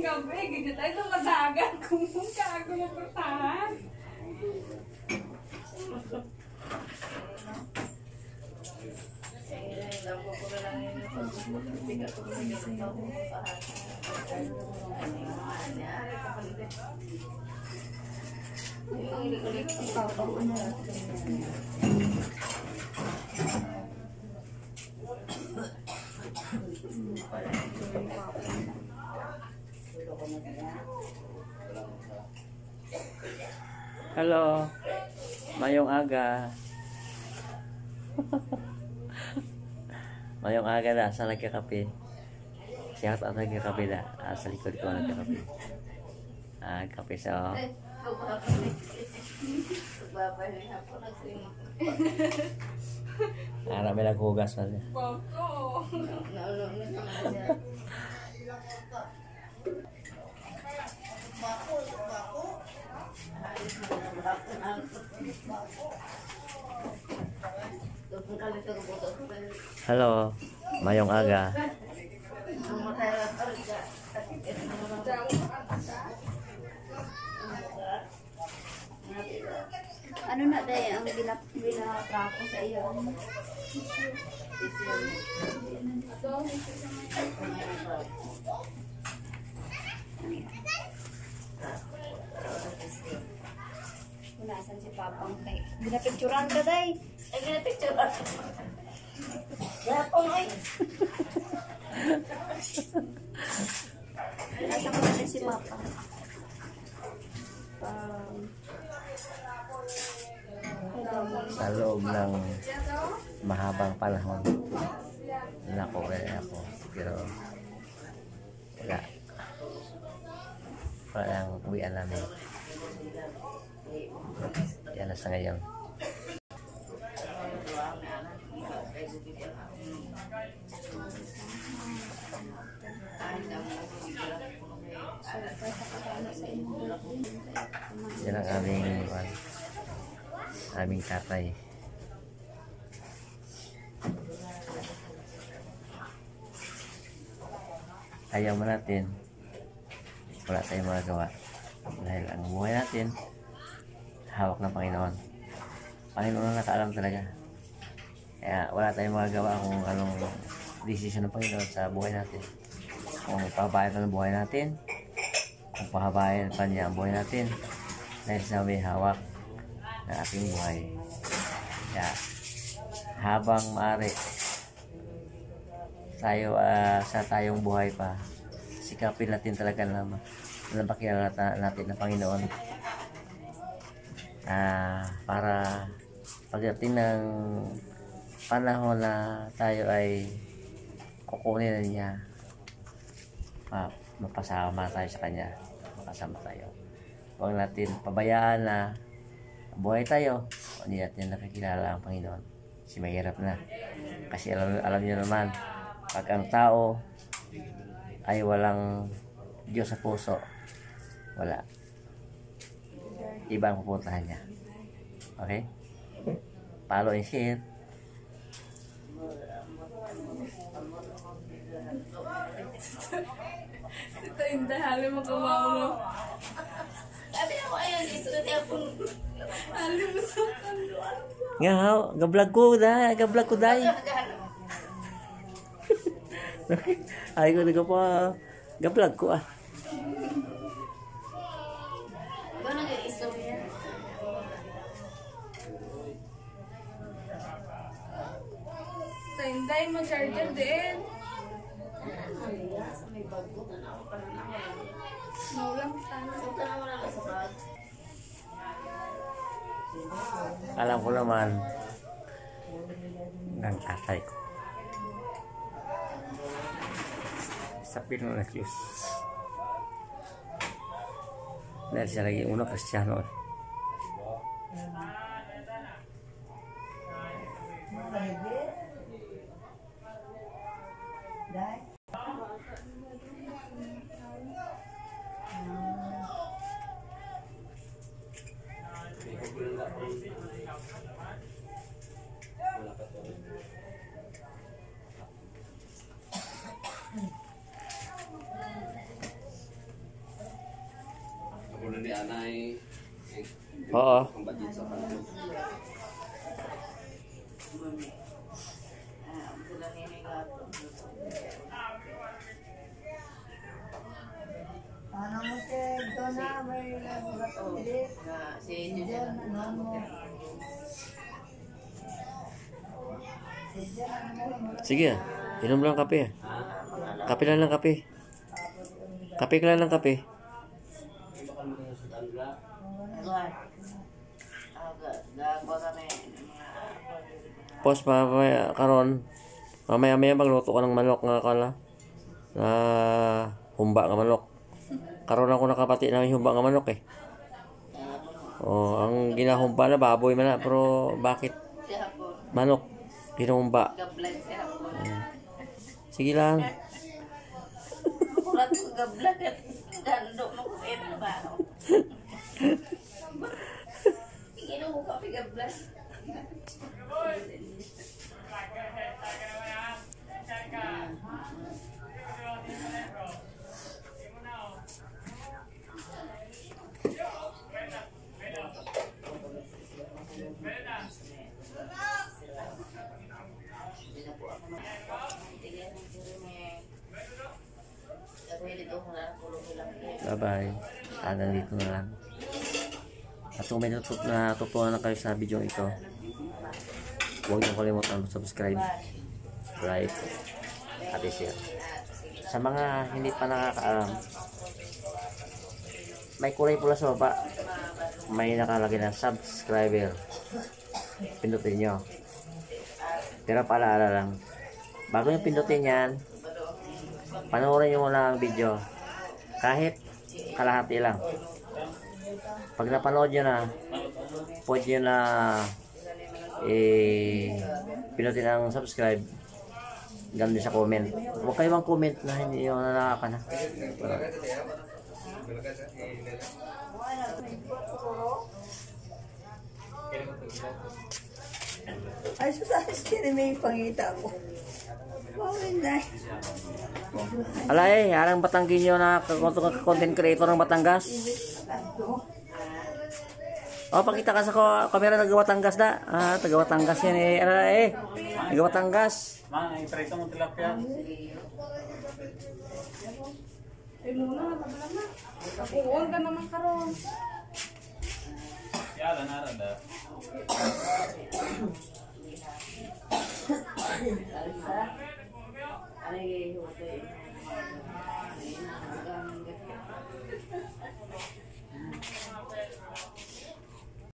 gabi, ganyan tayo lumadagan kung kago na pertahan. Halo, mayong aga. Mayong aga na, sa nagkakape. Siya at nagkakape na. Sa likod ko nagkakape. Kape sa may naghugas man. Halo, mayong aga. Ano na dahil ang binatrako sa iyo? Unasan si Papang kay ginapicturan ka day. Ay ginapicturan. Yapong ay. Asa ko na si Papa. Sa loob ng mahabang panahon ako pero walang uwian namin yan na sa ngayon. Yan ang aming tatay. Ayaw mo natin, wala tayong magagawa dahil ang buhay natin hawak ng Panginoon. Panginoon ang nakaalam talaga, kaya wala tayong magagawa kung anong desisyon ng Panginoon sa buhay natin. Kung pahabayan pa ng buhay natin, kung pahabayan pa niya ang buhay natin dahil sa may hawak na ating buhay. Kaya habang maaari tayo sa tayong buhay pa, sikapin natin talaga na makilala natin ng Panginoon para pagdating ng panahon na tayo ay kukunin na niya, mapasama tayo sa Kanya, makasama tayo. Huwag natin pabayaan na buhay tayo, hindi natin nakikilala ang Panginoon. Kasi mahirap na. Kasi alam niyo naman, pag ang tao ay walang Diyos sa puso, wala. Iba ang pupuntahan niya. Okay? Follow and share. Ito yung dahali mo kumaulo. Sabi ako ayun, isuot ako. Alim mo sa kanluan. Nga, gablog ko dahil. Ay ko nag pa gablog ko Ikaw nag-iisog yan. Tinday mo charger din. Sa may bago, tanaw ka na naman. Maulang sana. So, tanaw na lang sa bag. Alam ko naman ng tatay ko sa Pinoy dahil siya lagi uno Kristiyano. di anay. Oo. Ang budget sa kanto. Ano mo si Donna, may nagulatulit. Si Diyan, Sige, inom lang kape. Kape lang ng kape. Kape ka lang ng kape. Pos mamaya karon. Mamaya magluto ka ng manok nga kala. Na humba nga manok. Karon ako nakapati na humba nga manok eh. Oh, ang ginahumba na baboy man na pero bakit manok hinumba? Sige lang. Kulat ko gablag at dando mo ko ito ba? Tingin mo ka gablag. Bye-bye. Hanggang dito na lang. At kung may natutunan na kayo sa video ito, huwag niyo kalimutan subscribe, like, at share. Sa mga hindi pa nakakaalam, may kulay pula sa baba. May nakalagay na subscriber. Pindutin nyo. Pero paalaala lang, bago nyo pindutin yan, panoorin nyo muna ang video. Kahit kalahati lang. Pag napanood nyo na, pwede nyo na pinutin ang subscribe. Ganun din sa comment. Huwag kayo mang comment na hindi nyo nakaka na. Ay, susahis kini may pangita ko. Bawin na. Alay, arang Batanggino na content creator ng Batangas. Oh, pakita ka sa kamera taga Batangas da. Taga Batangas yan eh. Taga Batangas. Mang, iprito mo tilapia. Muna, tabla na. Nakuwag ka naman karon. Yala, narada. Ano yung